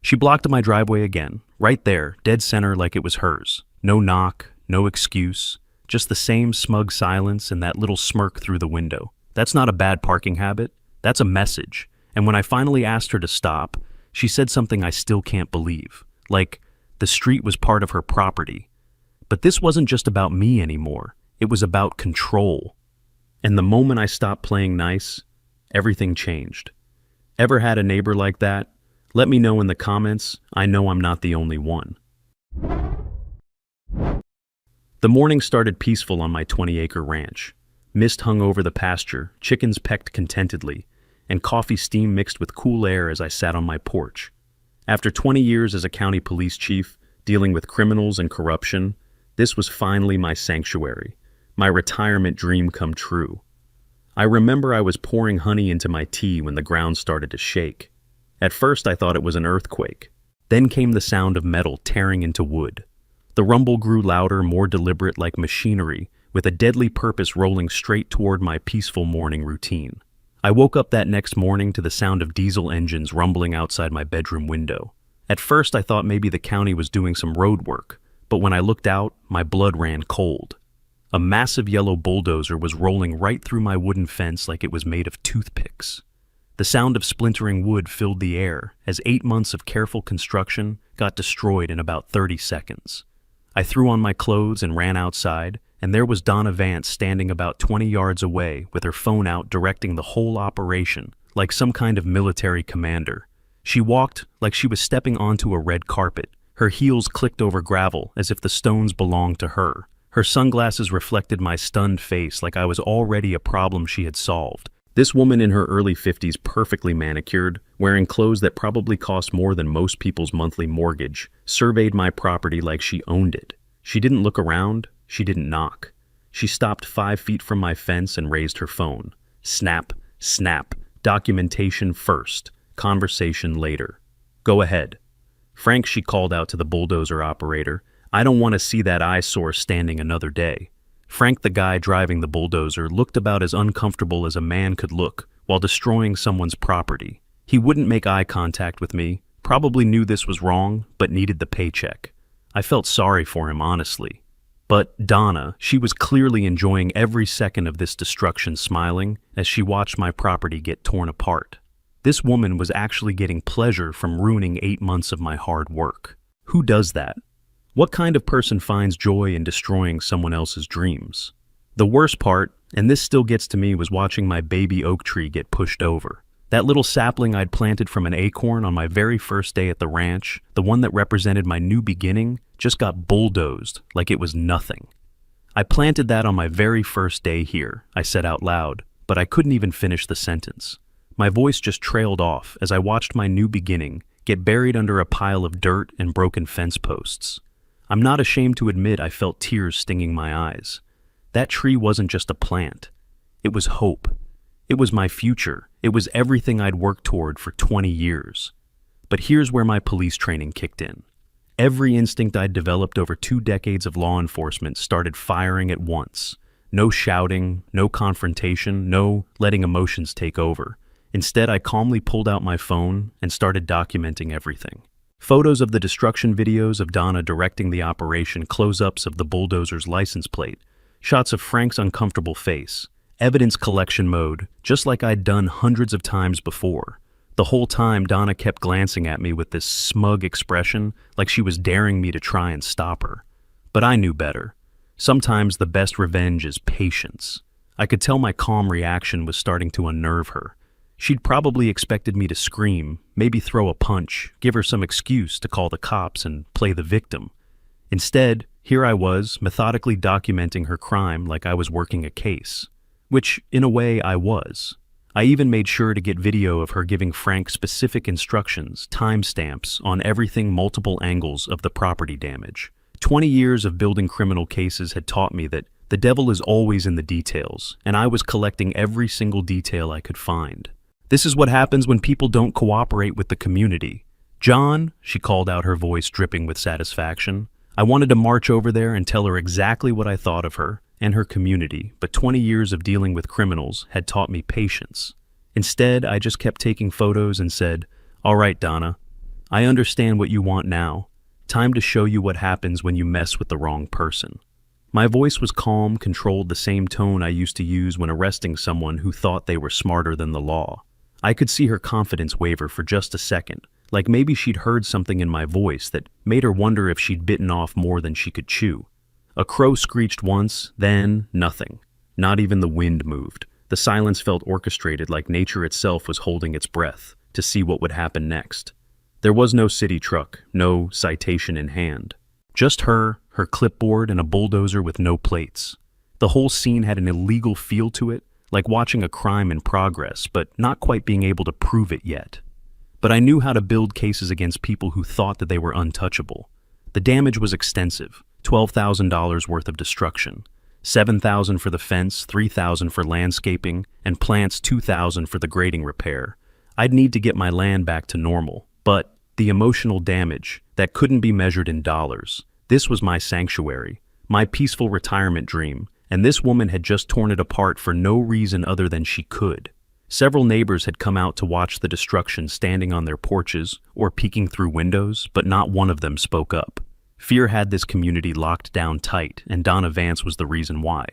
She blocked my driveway again, right there, dead center like it was hers. No knock, no excuse, just the same smug silence and that little smirk through the window. That's not a bad parking habit, that's a message. And when I finally asked her to stop, she said something I still can't believe. Like, the street was part of her property. But this wasn't just about me anymore. It was about control. And the moment I stopped playing nice, everything changed. Ever had a neighbor like that? Let me know in the comments. I know I'm not the only one. The morning started peaceful on my 20-acre ranch. Mist hung over the pasture, chickens pecked contentedly, and coffee steam mixed with cool air as I sat on my porch. After 20 years as a county police chief, dealing with criminals and corruption, this was finally my sanctuary, my retirement dream come true. I remember I was pouring honey into my tea when the ground started to shake. At first I thought it was an earthquake. Then came the sound of metal tearing into wood. The rumble grew louder, more deliberate, like machinery, with a deadly purpose rolling straight toward my peaceful morning routine. I woke up that next morning to the sound of diesel engines rumbling outside my bedroom window. At first I thought maybe the county was doing some road work, but when I looked out, my blood ran cold. A massive yellow bulldozer was rolling right through my wooden fence like it was made of toothpicks. The sound of splintering wood filled the air as 8 months of careful construction got destroyed in about 30 seconds. I threw on my clothes and ran outside, and there was Donna Vance standing about 20 yards away with her phone out directing the whole operation, like some kind of military commander. She walked like she was stepping onto a red carpet. Her heels clicked over gravel as if the stones belonged to her. Her sunglasses reflected my stunned face like I was already a problem she had solved. This woman in her early 50s, perfectly manicured, wearing clothes that probably cost more than most people's monthly mortgage, surveyed my property like she owned it. She didn't look around, she didn't knock. She stopped 5 feet from my fence and raised her phone. Snap, snap, documentation first, conversation later. Go ahead. Frank, she called out to the bulldozer operator, I don't want to see that eyesore standing another day. Frank, the guy driving the bulldozer, looked about as uncomfortable as a man could look while destroying someone's property. He wouldn't make eye contact with me, probably knew this was wrong, but needed the paycheck. I felt sorry for him, honestly. But Donna, she was clearly enjoying every second of this destruction, smiling as she watched my property get torn apart. This woman was actually getting pleasure from ruining 8 months of my hard work. Who does that? What kind of person finds joy in destroying someone else's dreams? The worst part, and this still gets to me, was watching my baby oak tree get pushed over. That little sapling I'd planted from an acorn on my very first day at the ranch, the one that represented my new beginning, just got bulldozed like it was nothing. I planted that on my very first day here, I said out loud, but I couldn't even finish the sentence. My voice just trailed off as I watched my new beginning get buried under a pile of dirt and broken fence posts. I'm not ashamed to admit I felt tears stinging my eyes. That tree wasn't just a plant. It was hope. It was my future. It was everything I'd worked toward for 20 years. But here's where my police training kicked in. Every instinct I'd developed over 2 decades of law enforcement started firing at once. No shouting, no confrontation, no letting emotions take over. Instead, I calmly pulled out my phone and started documenting everything. Photos of the destruction, videos of Donna directing the operation, close-ups of the bulldozer's license plate, shots of Frank's uncomfortable face, evidence collection mode, just like I'd done hundreds of times before. The whole time, Donna kept glancing at me with this smug expression, like she was daring me to try and stop her. But I knew better. Sometimes the best revenge is patience. I could tell my calm reaction was starting to unnerve her. She'd probably expected me to scream, maybe throw a punch, give her some excuse to call the cops and play the victim. Instead, here I was, methodically documenting her crime like I was working a case. Which, in a way, I was. I even made sure to get video of her giving Frank specific instructions, timestamps on everything, multiple angles of the property damage. 20 years of building criminal cases had taught me that the devil is always in the details, and I was collecting every single detail I could find. This is what happens when people don't cooperate with the community. John, she called out, her voice dripping with satisfaction. I wanted to march over there and tell her exactly what I thought of her and her community, but 20 years of dealing with criminals had taught me patience. Instead, I just kept taking photos and said, "All right, Donna, I understand what you want now. Time to show you what happens when you mess with the wrong person." My voice was calm, controlled, the same tone I used to use when arresting someone who thought they were smarter than the law. I could see her confidence waver for just a second, like maybe she'd heard something in my voice that made her wonder if she'd bitten off more than she could chew. A crow screeched once, then nothing. Not even the wind moved. The silence felt orchestrated, like nature itself was holding its breath to see what would happen next. There was no city truck, no citation in hand. Just her clipboard, and a bulldozer with no plates. The whole scene had an illegal feel to it, like watching a crime in progress, but not quite being able to prove it yet. But I knew how to build cases against people who thought that they were untouchable. The damage was extensive, $12,000 worth of destruction, $7,000 for the fence, $3,000 for landscaping, and plants $2,000 for the grading repair. I'd need to get my land back to normal, but the emotional damage, that couldn't be measured in dollars. This was my sanctuary, my peaceful retirement dream, and this woman had just torn it apart for no reason other than she could. Several neighbors had come out to watch the destruction standing on their porches or peeking through windows, but not one of them spoke up. Fear had this community locked down tight, and Donna Vance was the reason why.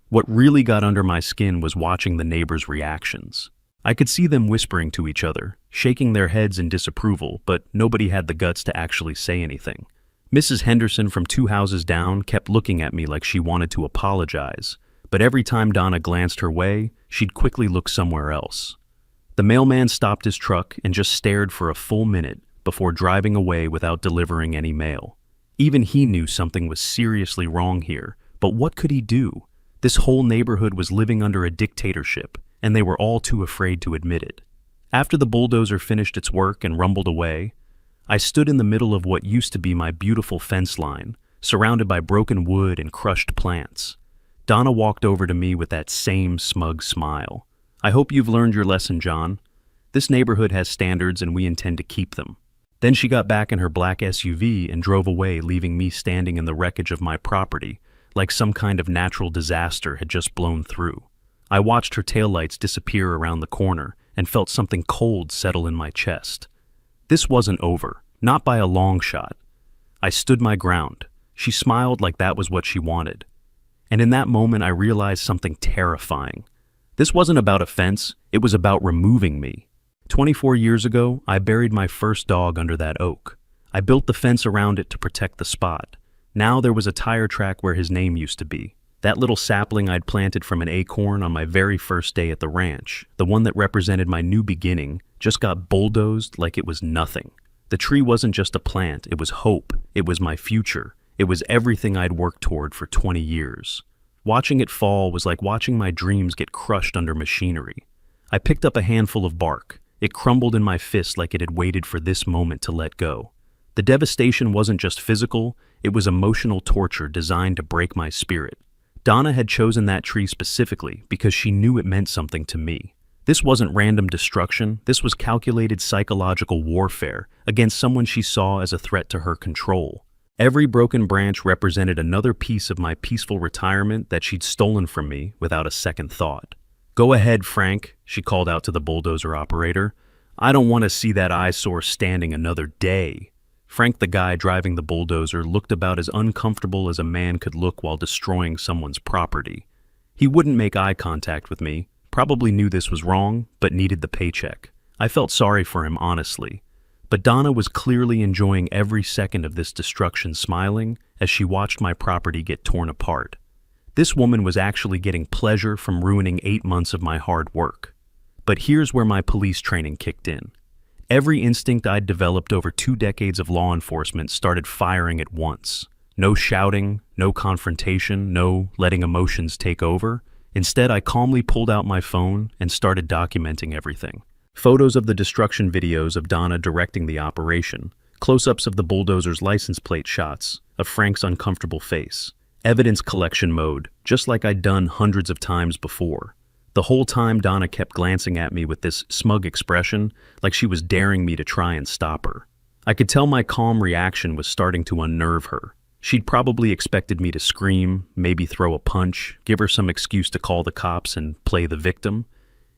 What really got under my skin was watching the neighbors' reactions. I could see them whispering to each other, shaking their heads in disapproval, but nobody had the guts to actually say anything. Mrs. Henderson from 2 houses down kept looking at me like she wanted to apologize, but every time Donna glanced her way, she'd quickly look somewhere else. The mailman stopped his truck and just stared for a full minute before driving away without delivering any mail. Even he knew something was seriously wrong here, but what could he do? This whole neighborhood was living under a dictatorship, and they were all too afraid to admit it. After the bulldozer finished its work and rumbled away, I stood in the middle of what used to be my beautiful fence line, surrounded by broken wood and crushed plants. Donna walked over to me with that same smug smile. "I hope you've learned your lesson, John. This neighborhood has standards and we intend to keep them." Then she got back in her black SUV and drove away, leaving me standing in the wreckage of my property, like some kind of natural disaster had just blown through. I watched her taillights disappear around the corner and felt something cold settle in my chest. This wasn't over, not by a long shot. I stood my ground. She smiled like that was what she wanted. And in that moment I realized something terrifying. This wasn't about a fence, it was about removing me. 24 years ago, I buried my first dog under that oak. I built the fence around it to protect the spot. Now there was a tire track where his name used to be. That little sapling I'd planted from an acorn on my very first day at the ranch, the one that represented my new beginning, just got bulldozed like it was nothing. The tree wasn't just a plant, it was hope, it was my future, it was everything I'd worked toward for 20 years. Watching it fall was like watching my dreams get crushed under machinery. I picked up a handful of bark. It crumbled in my fist like it had waited for this moment to let go. The devastation wasn't just physical, it was emotional torture designed to break my spirit. Donna had chosen that tree specifically because she knew it meant something to me. This wasn't random destruction, this was calculated psychological warfare against someone she saw as a threat to her control. Every broken branch represented another piece of my peaceful retirement that she'd stolen from me without a second thought. "Go ahead, Frank," she called out to the bulldozer operator. "I don't want to see that eyesore standing another day." Frank, the guy driving the bulldozer, looked about as uncomfortable as a man could look while destroying someone's property. He wouldn't make eye contact with me, probably knew this was wrong, but needed the paycheck. I felt sorry for him, honestly. But Donna was clearly enjoying every second of this destruction, smiling as she watched my property get torn apart. This woman was actually getting pleasure from ruining 8 months of my hard work. But here's where my police training kicked in. Every instinct I'd developed over 2 decades of law enforcement started firing at once. No shouting, no confrontation, no letting emotions take over. Instead, I calmly pulled out my phone and started documenting everything. Photos of the destruction videos of Donna directing the operation, close-ups of the bulldozer's license plate shots, of Frank's uncomfortable face. Evidence collection mode, just like I'd done hundreds of times before. The whole time Donna kept glancing at me with this smug expression, like she was daring me to try and stop her. I could tell my calm reaction was starting to unnerve her. She'd probably expected me to scream, maybe throw a punch, give her some excuse to call the cops and play the victim.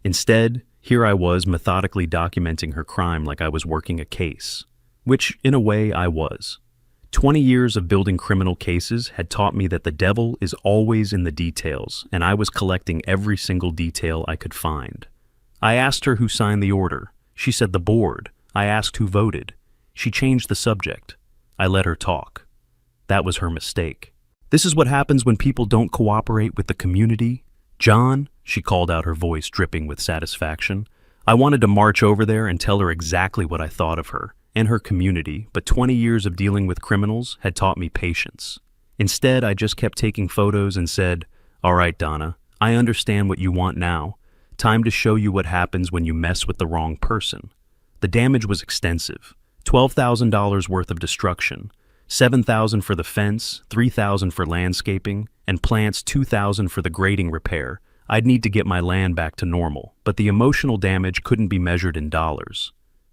Instead, here I was methodically documenting her crime like I was working a case. which, in a way, I was. 20 years of building criminal cases had taught me that the devil is always in the details, and I was collecting every single detail I could find. I asked her who signed the order. She said the board. I asked who voted. She changed the subject. I let her talk. That was her mistake. This is what happens when people don't cooperate with the community. John, she called out, her voice dripping with satisfaction. I wanted to march over there and tell her exactly what I thought of her and her community, but 20 years of dealing with criminals had taught me patience. Instead, I just kept taking photos and said, "All right, Donna, I understand what you want now. Time to show you what happens when you mess with the wrong person." The damage was extensive. $12,000 worth of destruction, $7,000 for the fence, $3,000 for landscaping, and plants, $2,000 for the grading repair. I'd need to get my land back to normal, but the emotional damage couldn't be measured in dollars.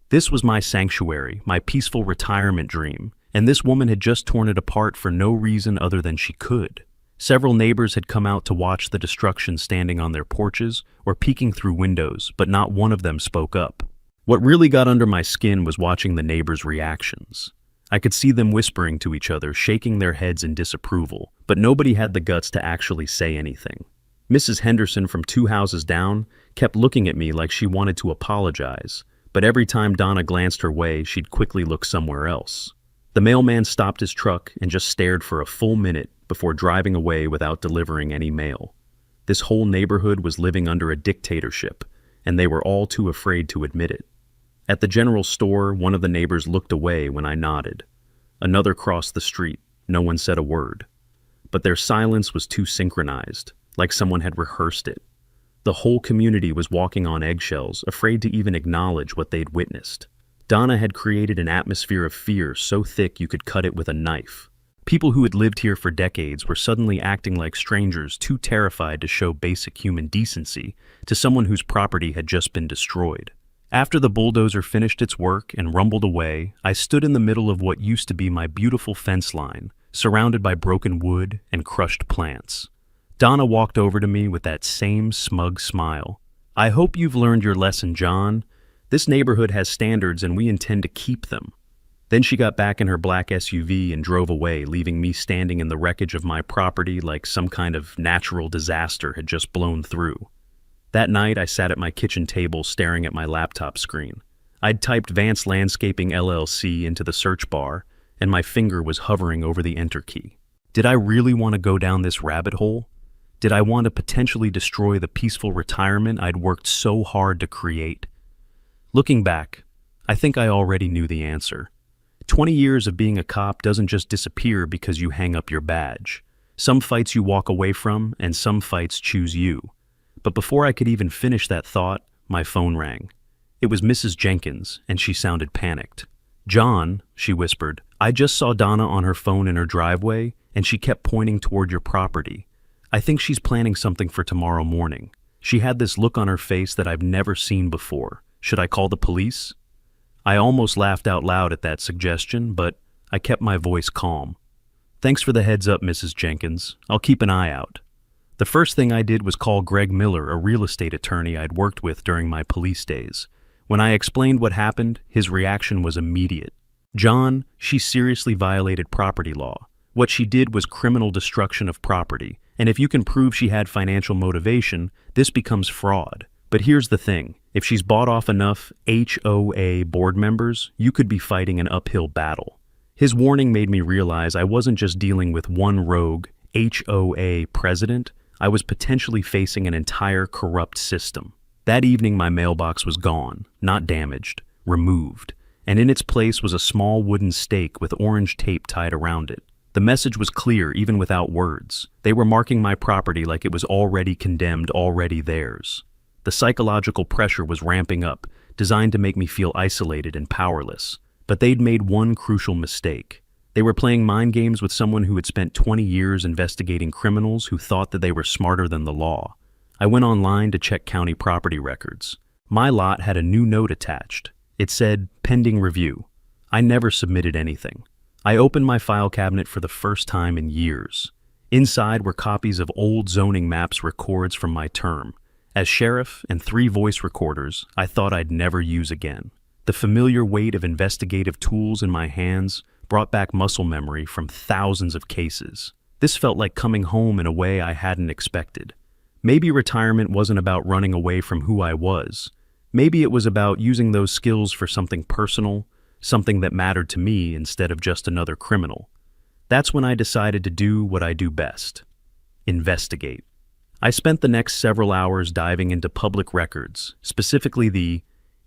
This was my sanctuary, my peaceful retirement dream, and this woman had just torn it apart for no reason other than she could. Several neighbors had come out to watch the destruction standing on their porches or peeking through windows, but not one of them spoke up. What really got under my skin was watching the neighbors' reactions. I could see them whispering to each other, shaking their heads in disapproval, but nobody had the guts to actually say anything. Mrs. Henderson from 2 houses down kept looking at me like she wanted to apologize, but every time Donna glanced her way, she'd quickly look somewhere else. The mailman stopped his truck and just stared for a full minute before driving away without delivering any mail. This whole neighborhood was living under a dictatorship, and they were all too afraid to admit it. At the general store, one of the neighbors looked away when I nodded. Another crossed the street. No one said a word. But their silence was too synchronized, like someone had rehearsed it. The whole community was walking on eggshells, afraid to even acknowledge what they'd witnessed. Donna had created an atmosphere of fear so thick you could cut it with a knife. People who had lived here for decades were suddenly acting like strangers, too terrified to show basic human decency to someone whose property had just been destroyed. After the bulldozer finished its work and rumbled away, I stood in the middle of what used to be my beautiful fence line, surrounded by broken wood and crushed plants. Donna walked over to me with that same smug smile. "I hope you've learned your lesson, John. This neighborhood has standards and we intend to keep them." Then she got back in her black SUV and drove away, leaving me standing in the wreckage of my property like some kind of natural disaster had just blown through. That night, I sat at my kitchen table staring at my laptop screen. I'd typed Vance Landscaping LLC into the search bar, and my finger was hovering over the enter key. Did I really want to go down this rabbit hole? Did I want to potentially destroy the peaceful retirement I'd worked so hard to create? Looking back, I think I already knew the answer. 20 years of being a cop doesn't just disappear because you hang up your badge. Some fights you walk away from, and some fights choose you. But before I could even finish that thought, my phone rang. It was Mrs. Jenkins, and she sounded panicked. "John," she whispered, "I just saw Donna on her phone in her driveway, and she kept pointing toward your property. I think she's planning something for tomorrow morning. She had this look on her face that I've never seen before. Should I call the police?" I almost laughed out loud at that suggestion, but I kept my voice calm. "Thanks for the heads up, Mrs. Jenkins. I'll keep an eye out." The first thing I did was call Greg Miller, a real estate attorney I'd worked with during my police days. When I explained what happened, his reaction was immediate. "John, she seriously violated property law. What she did was criminal destruction of property, and if you can prove she had financial motivation, this becomes fraud. But here's the thing, if she's bought off enough HOA board members, you could be fighting an uphill battle." His warning made me realize I wasn't just dealing with one rogue HOA president, I was potentially facing an entire corrupt system. That evening my mailbox was gone, not damaged, removed, and in its place was a small wooden stake with orange tape tied around it. The message was clear even without words. They were marking my property like it was already condemned, already theirs. The psychological pressure was ramping up, designed to make me feel isolated and powerless. But they'd made one crucial mistake. They were playing mind games with someone who had spent 20 years investigating criminals who thought that they were smarter than the law. I went online to check county property records. My lot had a new note attached. It said, "Pending review." I never submitted anything. I opened my file cabinet for the first time in years. Inside were copies of old zoning maps records from my term. As sheriff and 3 voice recorders I thought I'd never use again. The familiar weight of investigative tools in my hands brought back muscle memory from thousands of cases. This felt like coming home in a way I hadn't expected. Maybe retirement wasn't about running away from who I was. Maybe it was about using those skills for something personal, something that mattered to me instead of just another criminal. That's when I decided to do what I do best: investigate. I spent the next several hours diving into public records, specifically the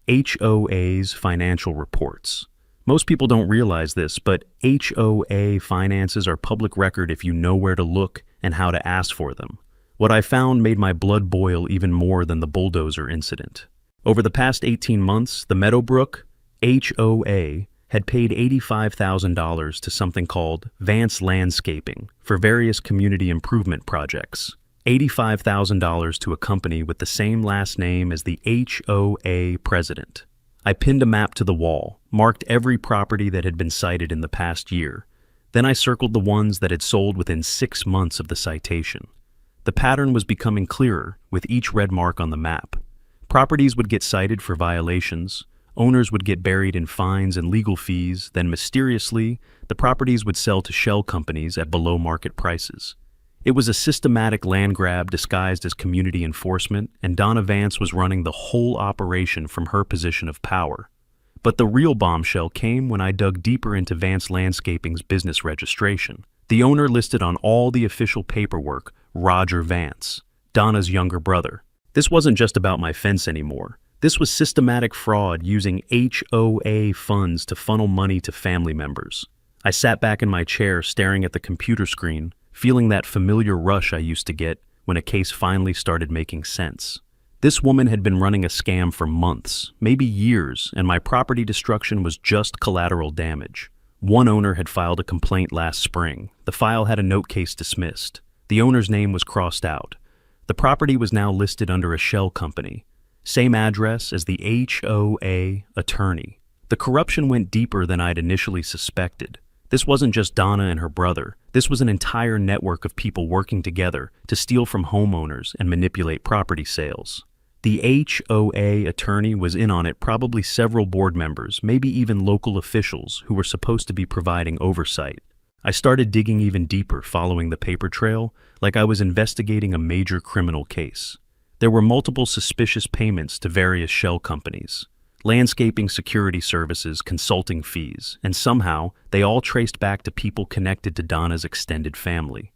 HOA's financial reports. Most people don't realize this, but HOA finances are public record if you know where to look and how to ask for them. What I found made my blood boil even more than the bulldozer incident. Over the past 18 months, the Meadowbrook HOA had paid $85,000 to something called Vance Landscaping for various community improvement projects. $85,000 to a company with the same last name as the HOA president. I pinned a map to the wall, marked every property that had been cited in the past year. Then I circled the ones that had sold within 6 months of the citation. The pattern was becoming clearer with each red mark on the map. Properties would get cited for violations, owners would get buried in fines and legal fees, then mysteriously, the properties would sell to shell companies at below market prices. It was a systematic land grab disguised as community enforcement, and Donna Vance was running the whole operation from her position of power. But the real bombshell came when I dug deeper into Vance Landscaping's business registration. The owner listed on all the official paperwork Roger Vance, Donna's younger brother. This wasn't just about my fence anymore. This was systematic fraud using HOA funds to funnel money to family members. I sat back in my chair staring at the computer screen, feeling that familiar rush I used to get when a case finally started making sense. This woman had been running a scam for months, maybe years, and my property destruction was just collateral damage. One owner had filed a complaint last spring. The file had a note case dismissed. The owner's name was crossed out. The property was now listed under a shell company. Same address as the HOA attorney. The corruption went deeper than I'd initially suspected. This wasn't just Donna and her brother. This was an entire network of people working together to steal from homeowners and manipulate property sales. The HOA attorney was in on it, probably several board members, maybe even local officials who were supposed to be providing oversight. I started digging even deeper, following the paper trail, like I was investigating a major criminal case. There were multiple suspicious payments to various shell companies. Landscaping security services, consulting fees, and somehow they all traced back to people connected to Donna's extended family.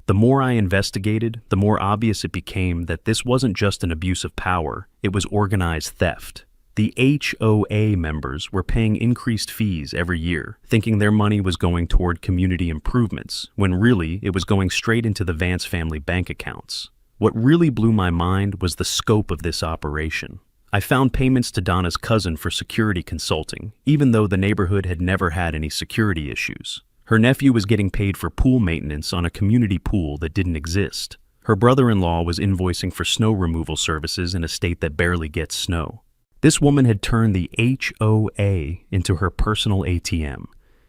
The more I investigated, the more obvious it became that this wasn't just an abuse of power, it was organized theft. The HOA members were paying increased fees every year, thinking their money was going toward community improvements, when really it was going straight into the Vance family bank accounts. What really blew my mind was the scope of this operation. I found payments to Donna's cousin for security consulting, even though the neighborhood had never had any security issues. Her nephew was getting paid for pool maintenance on a community pool that didn't exist. Her brother-in-law was invoicing for snow removal services in a state that barely gets snow. This woman had turned the HOA into her personal ATM,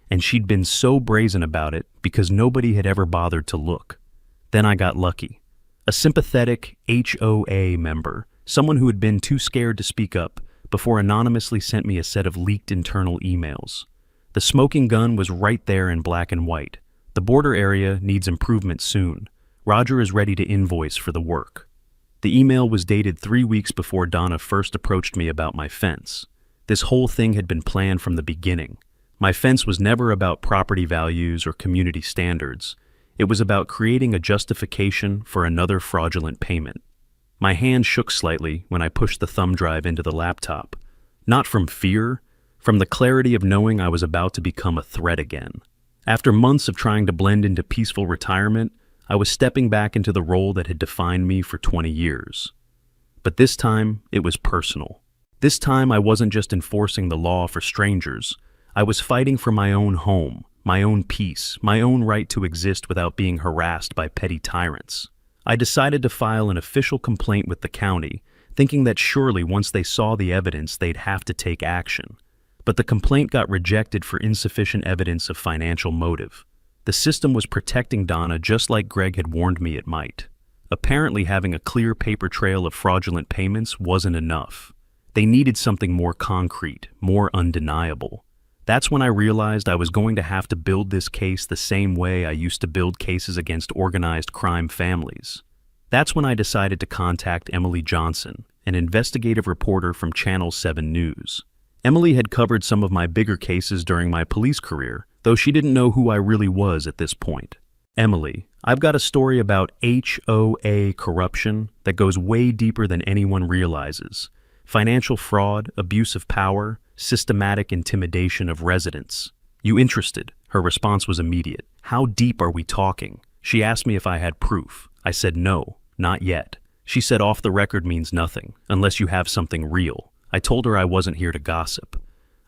and she'd been so brazen about it because nobody had ever bothered to look. Then I got lucky. A sympathetic HOA member, someone who had been too scared to speak up, before anonymously sent me a set of leaked internal emails. The smoking gun was right there in black and white. The border area needs improvement soon. Roger is ready to invoice for the work. The email was dated 3 weeks before Donna first approached me about my fence. This whole thing had been planned from the beginning. My fence was never about property values or community standards. It was about creating a justification for another fraudulent payment. My hand shook slightly when I pushed the thumb drive into the laptop. Not from fear, from the clarity of knowing I was about to become a threat again. After months of trying to blend into peaceful retirement, I was stepping back into the role that had defined me for 20 years. But this time, it was personal. This time, I wasn't just enforcing the law for strangers. I was fighting for my own home, my own peace, my own right to exist without being harassed by petty tyrants. I decided to file an official complaint with the county, thinking that surely once they saw the evidence, they'd have to take action. But the complaint got rejected for insufficient evidence of financial motive. The system was protecting Donna just like Greg had warned me it might. Apparently having a clear paper trail of fraudulent payments wasn't enough. They needed something more concrete, more undeniable. That's when I realized I was going to have to build this case the same way I used to build cases against organized crime families. That's when I decided to contact Emily Johnson, an investigative reporter from Channel 7 News. Emily had covered some of my bigger cases during my police career, though she didn't know who I really was at this point. Emily, I've got a story about HOA corruption that goes way deeper than anyone realizes. Financial fraud, abuse of power, systematic intimidation of residents. You interested? Her response was immediate. How deep are we talking? She asked me if I had proof. I said no, not yet. She said off the record means nothing, unless you have something real. I told her I wasn't here to gossip.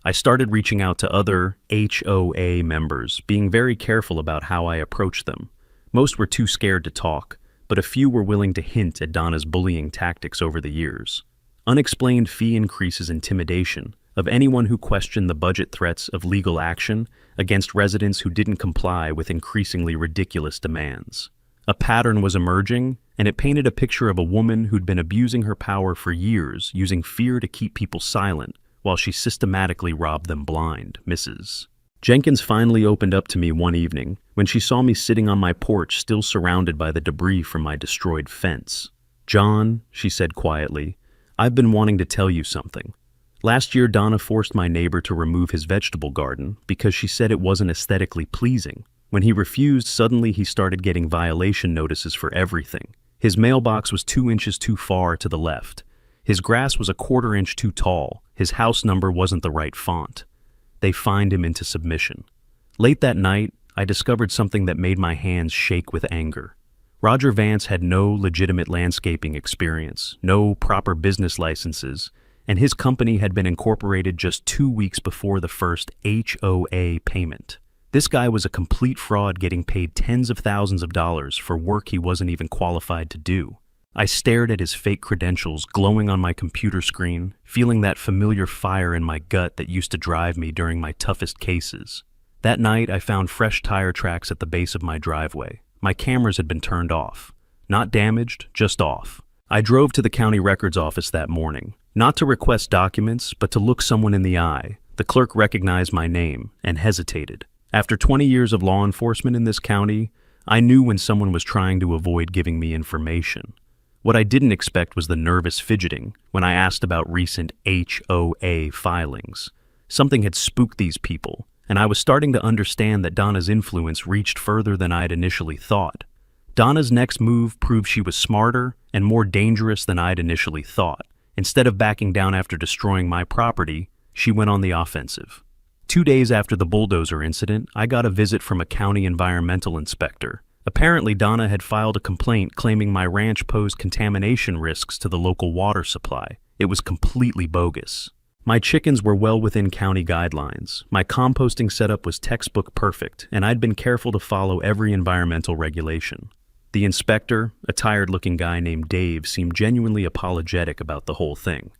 I started reaching out to other HOA members, being very careful about how I approached them. Most were too scared to talk, but a few were willing to hint at Donna's bullying tactics over the years. Unexplained fee increases, intimidation of anyone who questioned the budget, threats of legal action against residents who didn't comply with increasingly ridiculous demands. A pattern was emerging, and it painted a picture of a woman who'd been abusing her power for years, using fear to keep people silent, while she systematically robbed them blind. Mrs. Jenkins finally opened up to me one evening when she saw me sitting on my porch, still surrounded by the debris from my destroyed fence. "John," she said quietly, "I've been wanting to tell you something. Last year, Donna forced my neighbor to remove his vegetable garden because she said it wasn't aesthetically pleasing. When he refused, suddenly he started getting violation notices for everything. His mailbox was 2 inches too far to the left. His grass was a 1/4 inch too tall. His house number wasn't the right font. They fined him into submission. Late that night, I discovered something that made my hands shake with anger. Roger Vance had no legitimate landscaping experience, no proper business licenses, and his company had been incorporated just 2 weeks before the first HOA payment. This guy was a complete fraud, getting paid tens of thousands of dollars for work he wasn't even qualified to do. I stared at his fake credentials glowing on my computer screen, feeling that familiar fire in my gut that used to drive me during my toughest cases. That night, I found fresh tire tracks at the base of my driveway. My cameras had been turned off. Not damaged, just off. I drove to the county records office that morning, not to request documents, but to look someone in the eye. The clerk recognized my name and hesitated. After 20 years of law enforcement in this county, I knew when someone was trying to avoid giving me information. What I didn't expect was the nervous fidgeting when I asked about recent HOA filings. Something had spooked these people, and I was starting to understand that Donna's influence reached further than I had initially thought. Donna's next move proved she was smarter and more dangerous than I'd initially thought. Instead of backing down after destroying my property, she went on the offensive. 2 days after the bulldozer incident, I got a visit from a county environmental inspector. Apparently, Donna had filed a complaint claiming my ranch posed contamination risks to the local water supply. It was completely bogus. My chickens were well within county guidelines. My composting setup was textbook perfect, and I'd been careful to follow every environmental regulation. The inspector, a tired-looking guy named Dave, seemed genuinely apologetic about the whole thing.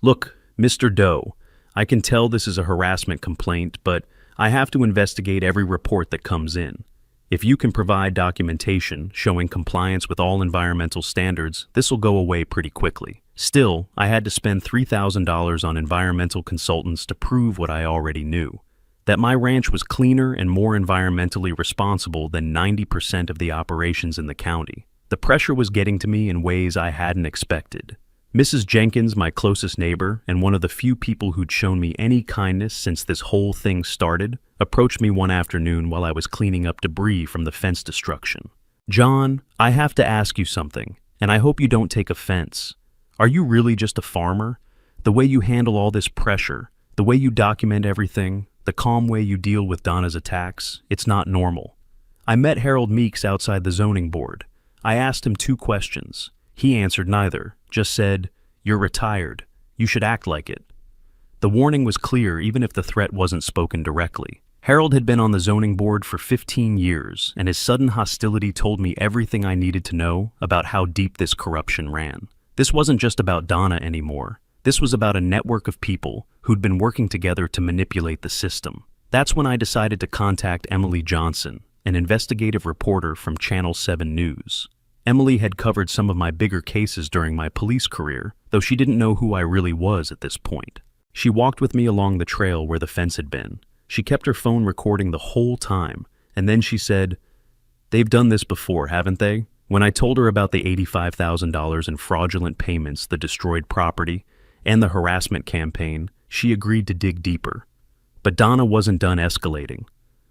"Look, Mr. Doe, I can tell this is a harassment complaint, but I have to investigate every report that comes in. If you can provide documentation showing compliance with all environmental standards, this will go away pretty quickly." Still, I had to spend $3,000 on environmental consultants to prove what I already knew, that my ranch was cleaner and more environmentally responsible than 90% of the operations in the county. The pressure was getting to me in ways I hadn't expected. Mrs. Jenkins, my closest neighbor, and one of the few people who'd shown me any kindness since this whole thing started, approached me one afternoon while I was cleaning up debris from the fence destruction. "John, I have to ask you something, and I hope you don't take offense. Are you really just a farmer? The way you handle all this pressure, the way you document everything, the calm way you deal with Donna's attacks, it's not normal." I met Harold Meeks outside the zoning board. I asked him 2 questions. He answered neither, just said, "You're retired. You should act like it." The warning was clear, even if the threat wasn't spoken directly. Harold had been on the zoning board for 15 years, and his sudden hostility told me everything I needed to know about how deep this corruption ran. This wasn't just about Donna anymore. This was about a network of people who'd been working together to manipulate the system. That's when I decided to contact Emily Johnson, an investigative reporter from Channel 7 News. Emily had covered some of my bigger cases during my police career, though she didn't know who I really was at this point. She walked with me along the trail where the fence had been. She kept her phone recording the whole time, and then she said, "They've done this before, haven't they?" When I told her about the $85,000 in fraudulent payments, the destroyed property, and the harassment campaign, she agreed to dig deeper. But Donna wasn't done escalating.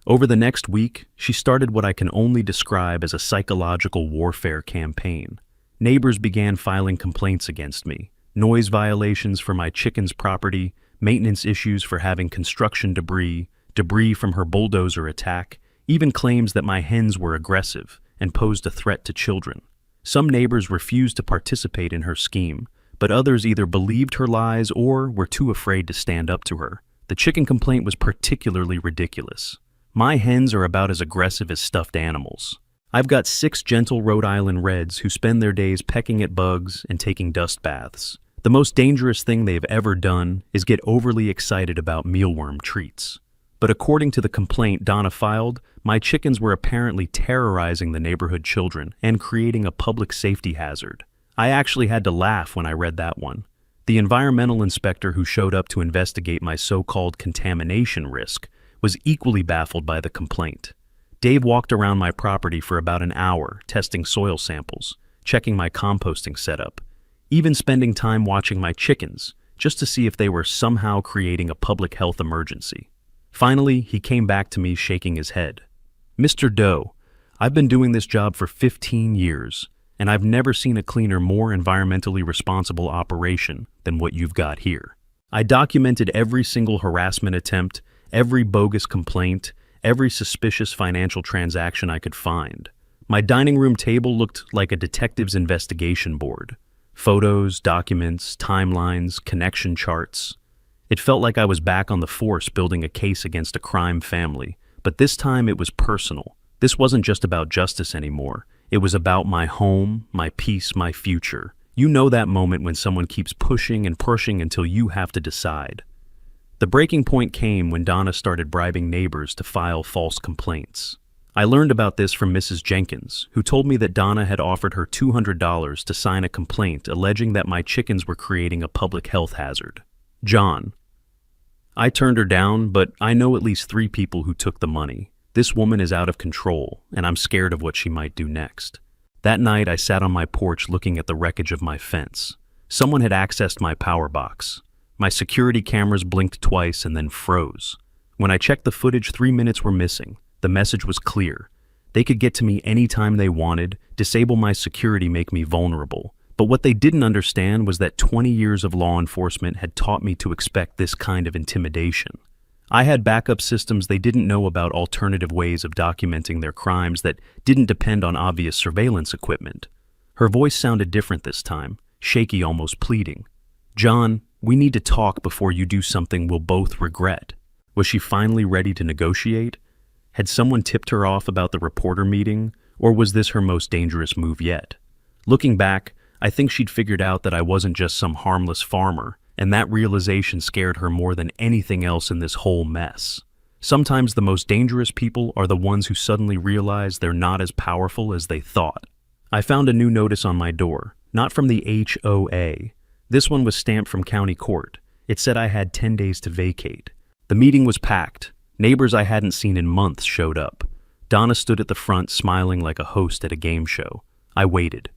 Over the next week, she started what I can only describe as a psychological warfare campaign. Neighbors began filing complaints against me, noise violations for my chicken's property, maintenance issues for having construction debris from her bulldozer attack, even claims that my hens were aggressive and posed a threat to children. Some neighbors refused to participate in her scheme, but others either believed her lies or were too afraid to stand up to her. The chicken complaint was particularly ridiculous. My hens are about as aggressive as stuffed animals. I've got 6 gentle Rhode Island Reds who spend their days pecking at bugs and taking dust baths. The most dangerous thing they've ever done is get overly excited about mealworm treats. But according to the complaint Donna filed, my chickens were apparently terrorizing the neighborhood children and creating a public safety hazard. I actually had to laugh when I read that one. The environmental inspector who showed up to investigate my so-called contamination risk was equally baffled by the complaint. Dave walked around my property for about an hour, testing soil samples, checking my composting setup, even spending time watching my chickens, just to see if they were somehow creating a public health emergency. Finally, he came back to me shaking his head. "Mr. Doe, I've been doing this job for 15 years, and I've never seen a cleaner, more environmentally responsible operation than what you've got here. I documented every single harassment attempt, every bogus complaint, every suspicious financial transaction I could find. My dining room table looked like a detective's investigation board. Photos, documents, timelines, connection charts. It felt like I was back on the force building a case against a crime family, but this time it was personal. This wasn't just about justice anymore. It was about my home, my peace, my future. You know that moment when someone keeps pushing and pushing until you have to decide. The breaking point came when Donna started bribing neighbors to file false complaints. I learned about this from Mrs. Jenkins, who told me that Donna had offered her $200 to sign a complaint alleging that my chickens were creating a public health hazard. John. I turned her down, but I know at least 3 people who took the money. This woman is out of control, and I'm scared of what she might do next. That night, I sat on my porch looking at the wreckage of my fence. Someone had accessed my power box. My security cameras blinked twice and then froze. When I checked the footage, 3 minutes were missing. The message was clear. They could get to me anytime they wanted, disable my security, make me vulnerable. But what they didn't understand was that 20 years of law enforcement had taught me to expect this kind of intimidation. I had backup systems they didn't know about, alternative ways of documenting their crimes that didn't depend on obvious surveillance equipment. Her voice sounded different this time, shaky, almost pleading. "John, we need to talk before you do something we'll both regret." Was she finally ready to negotiate? Had someone tipped her off about the reporter meeting, or was this her most dangerous move yet? Looking back, I think she'd figured out that I wasn't just some harmless farmer, and that realization scared her more than anything else in this whole mess. Sometimes the most dangerous people are the ones who suddenly realize they're not as powerful as they thought. I found a new notice on my door, not from the HOA. This one was stamped from county court. It said I had 10 days to vacate. The meeting was packed. Neighbors I hadn't seen in months showed up. Donna stood at the front, smiling like a host at a game show. I waited.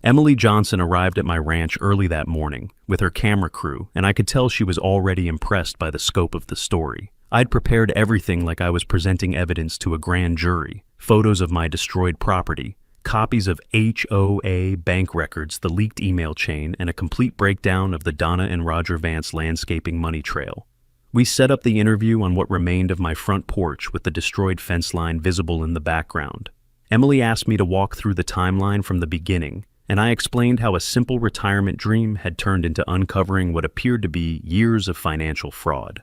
Emily Johnson arrived at my ranch early that morning with her camera crew, and I could tell she was already impressed by the scope of the story. I'd prepared everything like I was presenting evidence to a grand jury: photos of my destroyed property, copies of HOA bank records, the leaked email chain, and a complete breakdown of the Donna and Roger Vance landscaping money trail. We set up the interview on what remained of my front porch with the destroyed fence line visible in the background. Emily asked me to walk through the timeline from the beginning, and I explained how a simple retirement dream had turned into uncovering what appeared to be years of financial fraud.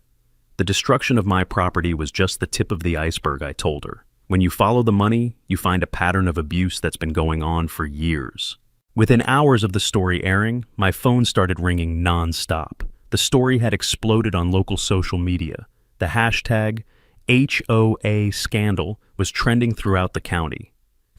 The destruction of my property was just the tip of the iceberg, I told her. When you follow the money, you find a pattern of abuse that's been going on for years. Within hours of the story airing, my phone started ringing non-stop. The story had exploded on local social media. The hashtag HOA scandal was trending throughout the county.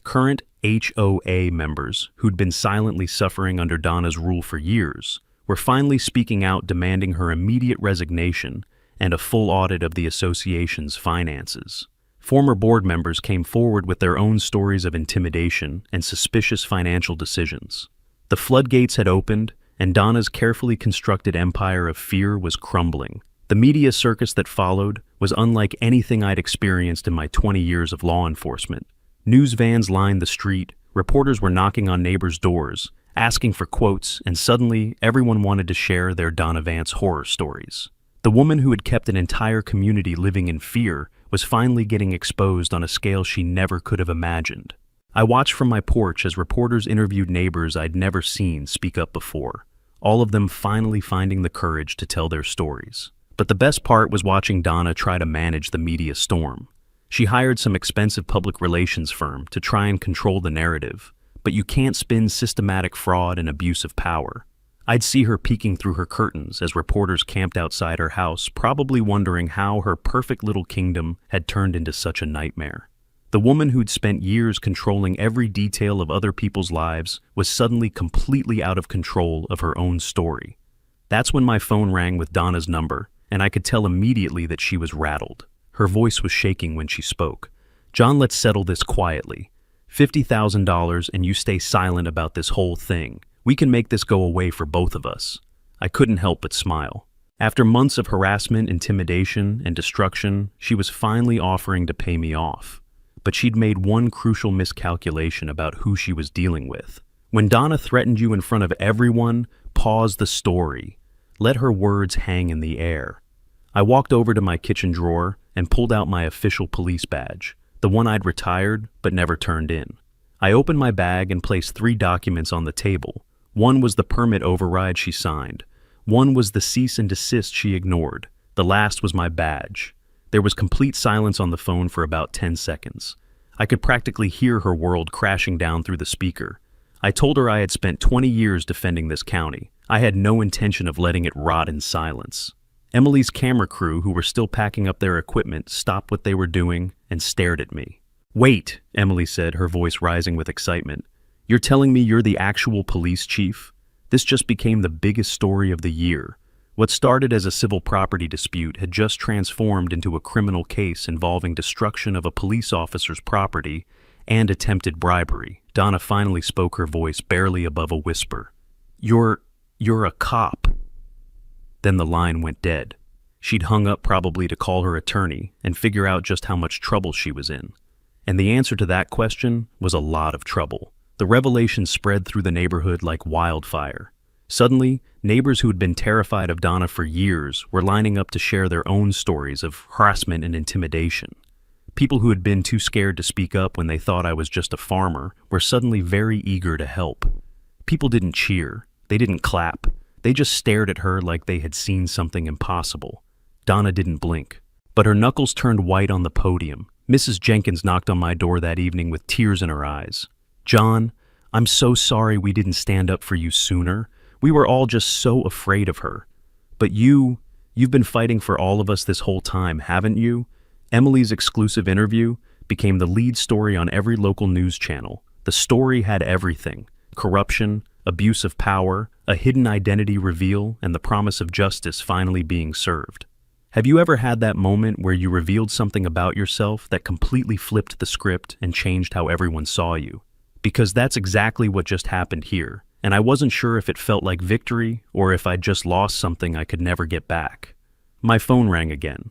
Current HOA members, who'd been silently suffering under Donna's rule for years, were finally speaking out demanding her immediate resignation and a full audit of the association's finances. Former board members came forward with their own stories of intimidation and suspicious financial decisions. The floodgates had opened, and Donna's carefully constructed empire of fear was crumbling. The media circus that followed was unlike anything I'd experienced in my 20 years of law enforcement. News vans lined the street, reporters were knocking on neighbors' doors, asking for quotes, and suddenly everyone wanted to share their Donna Vance horror stories. The woman who had kept an entire community living in fear was finally getting exposed on a scale she never could have imagined. I watched from my porch as reporters interviewed neighbors I'd never seen speak up before, all of them finally finding the courage to tell their stories. But the best part was watching Donna try to manage the media storm. She hired some expensive public relations firm to try and control the narrative, but you can't spin systematic fraud and abuse of power. I'd see her peeking through her curtains as reporters camped outside her house, probably wondering how her perfect little kingdom had turned into such a nightmare. The woman who'd spent years controlling every detail of other people's lives was suddenly completely out of control of her own story. That's when my phone rang with Donna's number, and I could tell immediately that she was rattled. Her voice was shaking when she spoke. "John, let's settle this quietly. $50,000 and you stay silent about this whole thing. We can make this go away for both of us." I couldn't help but smile. After months of harassment, intimidation, and destruction, she was finally offering to pay me off. But she'd made one crucial miscalculation about who she was dealing with. When Donna threatened you in front of everyone, pause the story. Let her words hang in the air. I walked over to my kitchen drawer and pulled out my official police badge, the one I'd retired but never turned in. I opened my bag and placed 3 documents on the table. One was the permit override she signed. One was the cease and desist she ignored. The last was my badge. There was complete silence on the phone for about 10 seconds. I could practically hear her world crashing down through the speaker. I told her I had spent 20 years defending this county. I had no intention of letting it rot in silence. Emily's camera crew, who were still packing up their equipment, stopped what they were doing and stared at me. "Wait," Emily said, her voice rising with excitement. "You're telling me you're the actual police chief? This just became the biggest story of the year. What started as a civil property dispute had just transformed into a criminal case involving destruction of a police officer's property and attempted bribery." Donna finally spoke, her voice barely above a whisper. You're a cop." Then the line went dead. She'd hung up, probably to call her attorney and figure out just how much trouble she was in. And the answer to that question was a lot of trouble. The revelation spread through the neighborhood like wildfire. Suddenly, neighbors who had been terrified of Donna for years were lining up to share their own stories of harassment and intimidation. People who had been too scared to speak up when they thought I was just a farmer were suddenly very eager to help. People didn't cheer. They didn't clap. They just stared at her like they had seen something impossible. Donna didn't blink, but her knuckles turned white on the podium. Mrs. Jenkins knocked on my door that evening with tears in her eyes. "John, I'm so sorry we didn't stand up for you sooner. We were all just so afraid of her. But you've been fighting for all of us this whole time, haven't you?" Emily's exclusive interview became the lead story on every local news channel. The story had everything: corruption, abuse of power, a hidden identity reveal, and the promise of justice finally being served. Have you ever had that moment where you revealed something about yourself that completely flipped the script and changed how everyone saw you? Because that's exactly what just happened here, and I wasn't sure if it felt like victory or if I'd just lost something I could never get back. My phone rang again.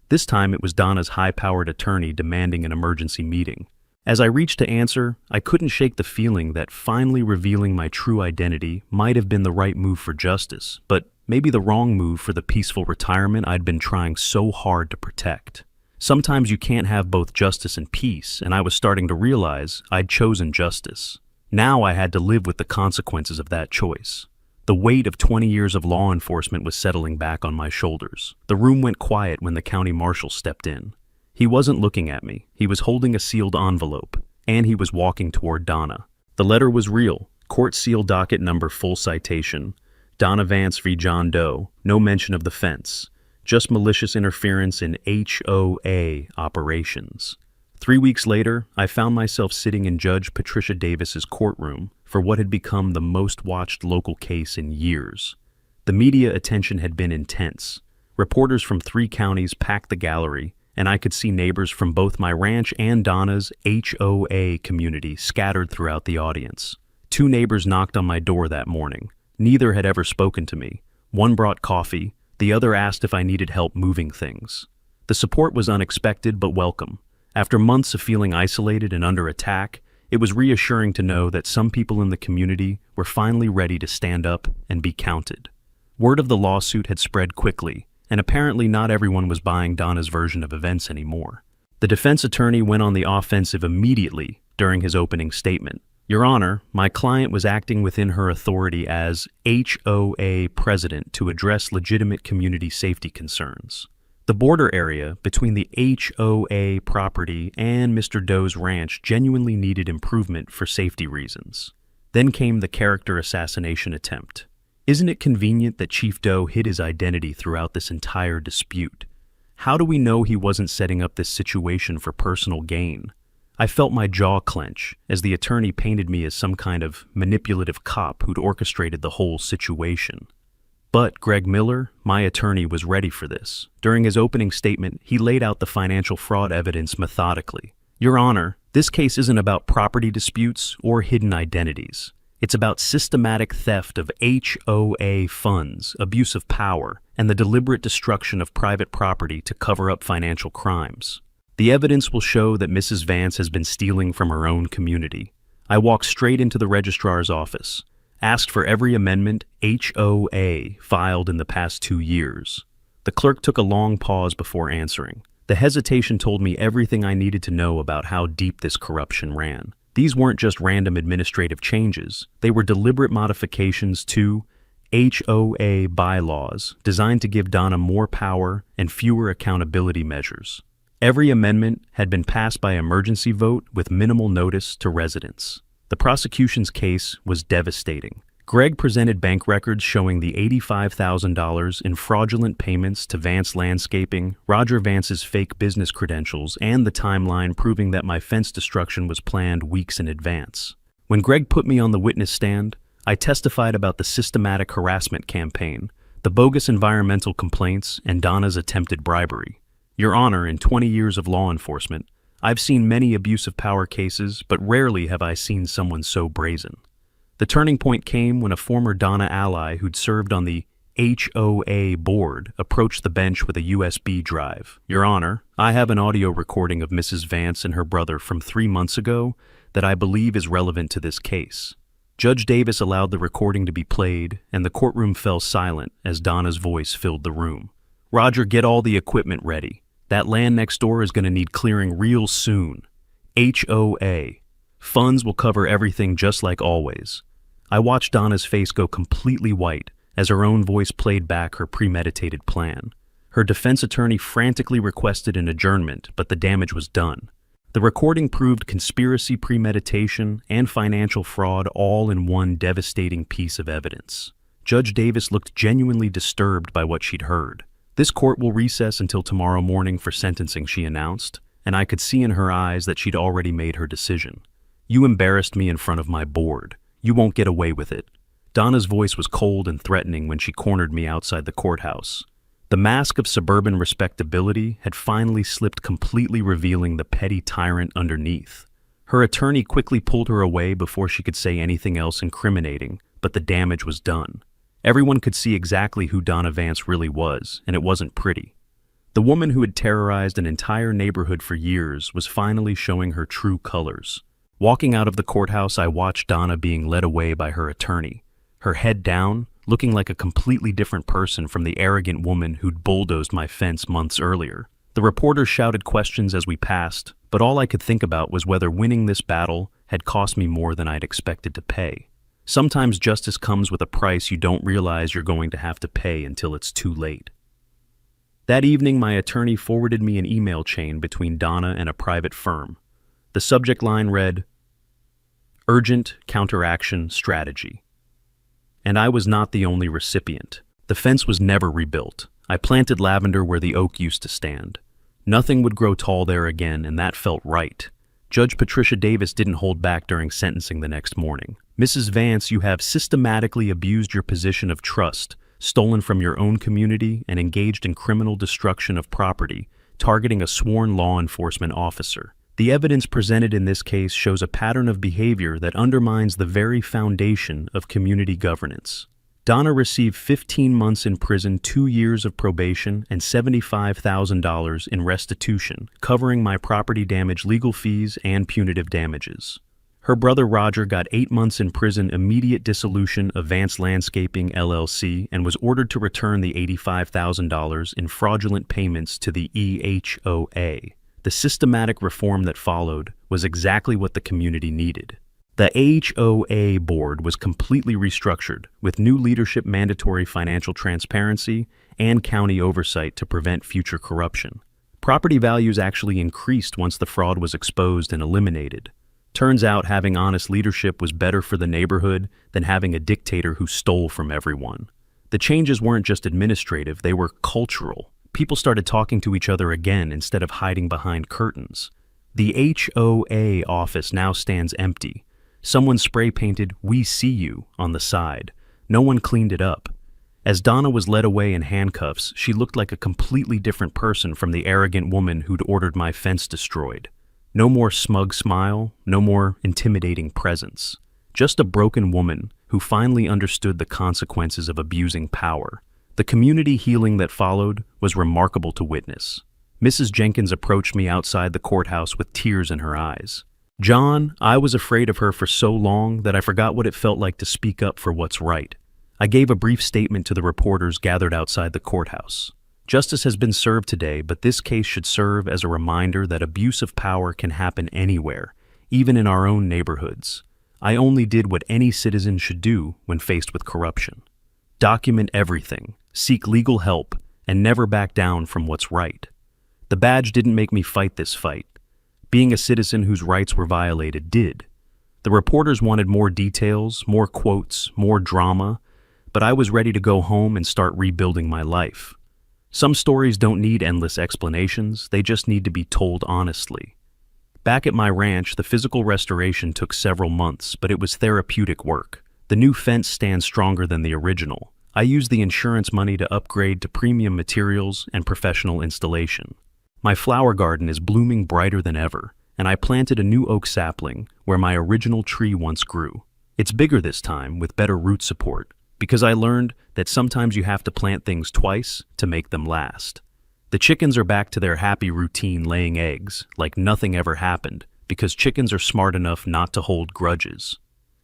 This time it was Donna's high-powered attorney demanding an emergency meeting. As I reached to answer, I couldn't shake the feeling that finally revealing my true identity might have been the right move for justice, but maybe the wrong move for the peaceful retirement I'd been trying so hard to protect. Sometimes you can't have both justice and peace, and I was starting to realize I'd chosen justice. Now I had to live with the consequences of that choice. The weight of 20 years of law enforcement was settling back on my shoulders. The room went quiet when the county marshal stepped in. He wasn't looking at me. He was holding a sealed envelope, and he was walking toward Donna. The letter was real. Court seal docket number, full citation. Donna Vance v. John Doe. No mention of the fence. Just malicious interference in HOA operations. 3 weeks later, I found myself sitting in Judge Patricia Davis's courtroom for what had become the most watched local case in years. The media attention had been intense. Reporters from 3 counties packed the gallery, and I could see neighbors from both my ranch and Donna's HOA community scattered throughout the audience. 2 neighbors knocked on my door that morning. Neither had ever spoken to me. One brought coffee, the other asked if I needed help moving things. The support was unexpected but welcome. After months of feeling isolated and under attack, it was reassuring to know that some people in the community were finally ready to stand up and be counted. Word of the lawsuit had spread quickly, and apparently not everyone was buying Donna's version of events anymore. The defense attorney went on the offensive immediately during his opening statement. "Your Honor, my client was acting within her authority as HOA president to address legitimate community safety concerns. The border area between the HOA property and Mr. Doe's ranch genuinely needed improvement for safety reasons." Then came the character assassination attempt. Isn't it convenient that Chief Doe hid his identity throughout this entire dispute? How do we know he wasn't setting up this situation for personal gain? I felt my jaw clench as the attorney painted me as some kind of manipulative cop who'd orchestrated the whole situation. But Greg Miller, my attorney, was ready for this. During his opening statement, he laid out the financial fraud evidence methodically. "Your Honor, this case isn't about property disputes or hidden identities. It's about systematic theft of HOA funds, abuse of power, and the deliberate destruction of private property to cover up financial crimes. The evidence will show that Mrs. Vance has been stealing from her own community." I walked straight into the registrar's office, asked for every amendment HOA filed in the past 2 years. The clerk took a long pause before answering. The hesitation told me everything I needed to know about how deep this corruption ran. These weren't just random administrative changes. They were deliberate modifications to HOA bylaws designed to give Donna more power and fewer accountability measures. Every amendment had been passed by emergency vote with minimal notice to residents. The prosecution's case was devastating. Greg presented bank records showing the $85,000 in fraudulent payments to Vance Landscaping, Roger Vance's fake business credentials, and the timeline proving that my fence destruction was planned weeks in advance. When Greg put me on the witness stand, I testified about the systematic harassment campaign, the bogus environmental complaints, and Donna's attempted bribery. "Your Honor, in 20 years of law enforcement, I've seen many abuse of power cases, but rarely have I seen someone so brazen." The turning point came when a former Donna ally who'd served on the HOA board approached the bench with a USB drive. "Your Honor, I have an audio recording of Mrs. Vance and her brother from 3 months ago that I believe is relevant to this case." Judge Davis allowed the recording to be played, and the courtroom fell silent as Donna's voice filled the room. "Roger, get all the equipment ready. That land next door is going to need clearing real soon. HOA. Funds will cover everything just like always." I watched Donna's face go completely white as her own voice played back her premeditated plan. Her defense attorney frantically requested an adjournment, but the damage was done. The recording proved conspiracy, premeditation, and financial fraud all in one devastating piece of evidence. Judge Davis looked genuinely disturbed by what she'd heard. "This court will recess until tomorrow morning for sentencing," she announced, and I could see in her eyes that she'd already made her decision. "You embarrassed me in front of my board. You won't get away with it." Donna's voice was cold and threatening when she cornered me outside the courthouse. The mask of suburban respectability had finally slipped, completely revealing the petty tyrant underneath. Her attorney quickly pulled her away before she could say anything else incriminating, but the damage was done. Everyone could see exactly who Donna Vance really was, and it wasn't pretty. The woman who had terrorized an entire neighborhood for years was finally showing her true colors. Walking out of the courthouse, I watched Donna being led away by her attorney, her head down, looking like a completely different person from the arrogant woman who'd bulldozed my fence months earlier. The reporters shouted questions as we passed, but all I could think about was whether winning this battle had cost me more than I'd expected to pay. Sometimes justice comes with a price you don't realize you're going to have to pay until it's too late. That evening, my attorney forwarded me an email chain between Donna and a private firm. The subject line read, "Urgent Counteraction Strategy." And I was not the only recipient. The fence was never rebuilt. I planted lavender where the oak used to stand. Nothing would grow tall there again, and that felt right. Judge Patricia Davis didn't hold back during sentencing the next morning. Mrs. Vance, you have systematically abused your position of trust, stolen from your own community, and engaged in criminal destruction of property, targeting a sworn law enforcement officer. The evidence presented in this case shows a pattern of behavior that undermines the very foundation of community governance. Donna received 15 months in prison, 2 years of probation, and $75,000 in restitution, covering my property damage legal fees and punitive damages. Her brother Roger got 8 months in prison, immediate dissolution of Vance Landscaping LLC, and was ordered to return the $85,000 in fraudulent payments to the HOA. The systematic reform that followed was exactly what the community needed. The HOA board was completely restructured, with new leadership, mandatory financial transparency, and county oversight to prevent future corruption. Property values actually increased once the fraud was exposed and eliminated. Turns out having honest leadership was better for the neighborhood than having a dictator who stole from everyone. The changes weren't just administrative, they were cultural. People started talking to each other again instead of hiding behind curtains. The HOA office now stands empty. Someone spray-painted "We see you" on the side. No one cleaned it up. As Donna was led away in handcuffs, she looked like a completely different person from the arrogant woman who'd ordered my fence destroyed. No more smug smile, no more intimidating presence. Just a broken woman who finally understood the consequences of abusing power. The community healing that followed was remarkable to witness. Mrs. Jenkins approached me outside the courthouse with tears in her eyes. "John, I was afraid of her for so long that I forgot what it felt like to speak up for what's right." I gave a brief statement to the reporters gathered outside the courthouse. Justice has been served today, but this case should serve as a reminder that abuse of power can happen anywhere, even in our own neighborhoods. I only did what any citizen should do when faced with corruption. Document everything, seek legal help, and never back down from what's right. The badge didn't make me fight this fight. Being a citizen whose rights were violated did. The reporters wanted more details, more quotes, more drama, but I was ready to go home and start rebuilding my life. Some stories don't need endless explanations, they just need to be told honestly. Back at my ranch, the physical restoration took several months, but it was therapeutic work. The new fence stands stronger than the original. I used the insurance money to upgrade to premium materials and professional installation. My flower garden is blooming brighter than ever, and I planted a new oak sapling where my original tree once grew. It's bigger this time with better root support, because I learned that sometimes you have to plant things twice to make them last. The chickens are back to their happy routine, laying eggs like nothing ever happened, because chickens are smart enough not to hold grudges.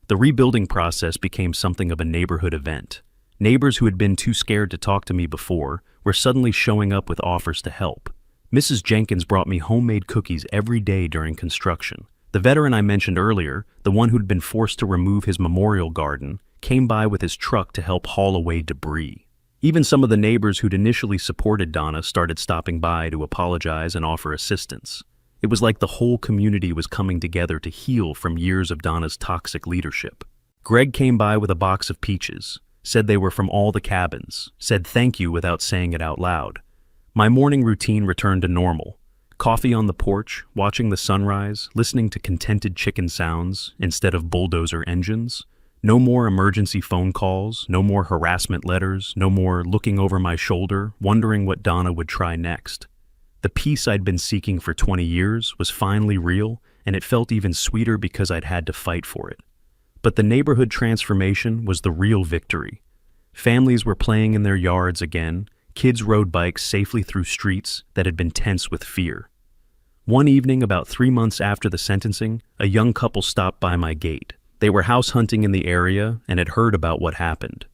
The rebuilding process became something of a neighborhood event. Neighbors who had been too scared to talk to me before were suddenly showing up with offers to help. Mrs. Jenkins brought me homemade cookies every day during construction. The veteran I mentioned earlier, the one who'd been forced to remove his memorial garden, came by with his truck to help haul away debris. Even some of the neighbors who'd initially supported Donna started stopping by to apologize and offer assistance. It was like the whole community was coming together to heal from years of Donna's toxic leadership. Greg came by with a box of peaches, said they were from all the cabins, said thank you without saying it out loud. My morning routine returned to normal. Coffee on the porch, watching the sunrise, listening to contented chicken sounds instead of bulldozer engines. No more emergency phone calls, no more harassment letters, no more looking over my shoulder, wondering what Donna would try next. The peace I'd been seeking for 20 years was finally real, and it felt even sweeter because I'd had to fight for it. But the neighborhood transformation was the real victory. Families were playing in their yards again. Kids rode bikes safely through streets that had been tense with fear. One evening, about 3 months after the sentencing, a young couple stopped by my gate. They were house hunting in the area and had heard about what happened.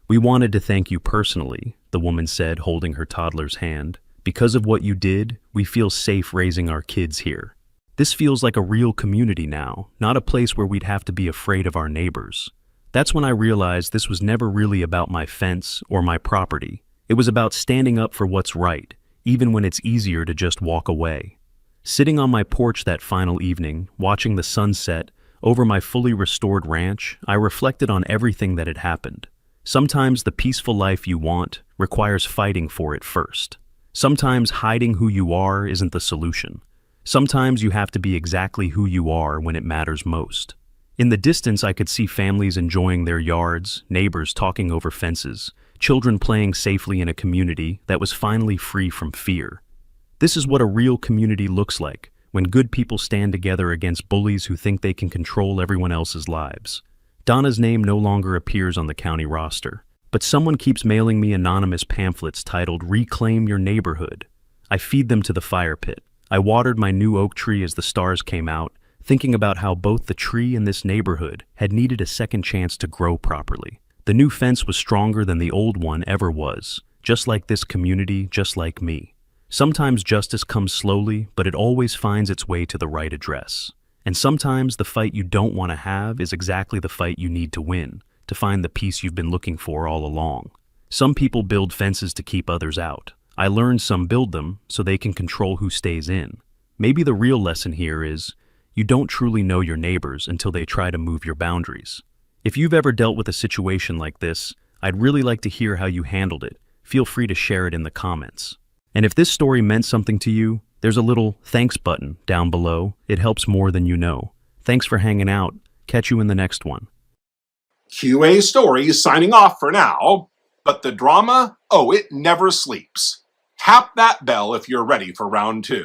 "We wanted to thank you personally," the woman said, holding her toddler's hand. "Because of what you did, we feel safe raising our kids here. This feels like a real community now, not a place where we'd have to be afraid of our neighbors." That's when I realized this was never really about my fence or my property. It was about standing up for what's right, even when it's easier to just walk away. Sitting on my porch that final evening, watching the sunset over my fully restored ranch, I reflected on everything that had happened. Sometimes the peaceful life you want requires fighting for it first. Sometimes hiding who you are isn't the solution. Sometimes you have to be exactly who you are when it matters most. In the distance, I could see families enjoying their yards, neighbors talking over fences, children playing safely in a community that was finally free from fear. This is what a real community looks like, when good people stand together against bullies who think they can control everyone else's lives. Donna's name no longer appears on the county roster, but someone keeps mailing me anonymous pamphlets titled "Reclaim Your Neighborhood." I feed them to the fire pit. I watered my new oak tree as the stars came out, thinking about how both the tree and this neighborhood had needed a second chance to grow properly. The new fence was stronger than the old one ever was, just like this community, just like me. Sometimes justice comes slowly, but it always finds its way to the right address. And sometimes the fight you don't want to have is exactly the fight you need to win, to find the peace you've been looking for all along. Some people build fences to keep others out. I learned some build them so they can control who stays in. Maybe the real lesson here is, you don't truly know your neighbors until they try to move your boundaries. If you've ever dealt with a situation like this, I'd really like to hear how you handled it. Feel free to share it in the comments. And if this story meant something to you, there's a little thanks button down below. It helps more than you know. Thanks for hanging out. Catch you in the next one. QA Stories signing off for now, but the drama, it never sleeps. Tap that bell if you're ready for round 2.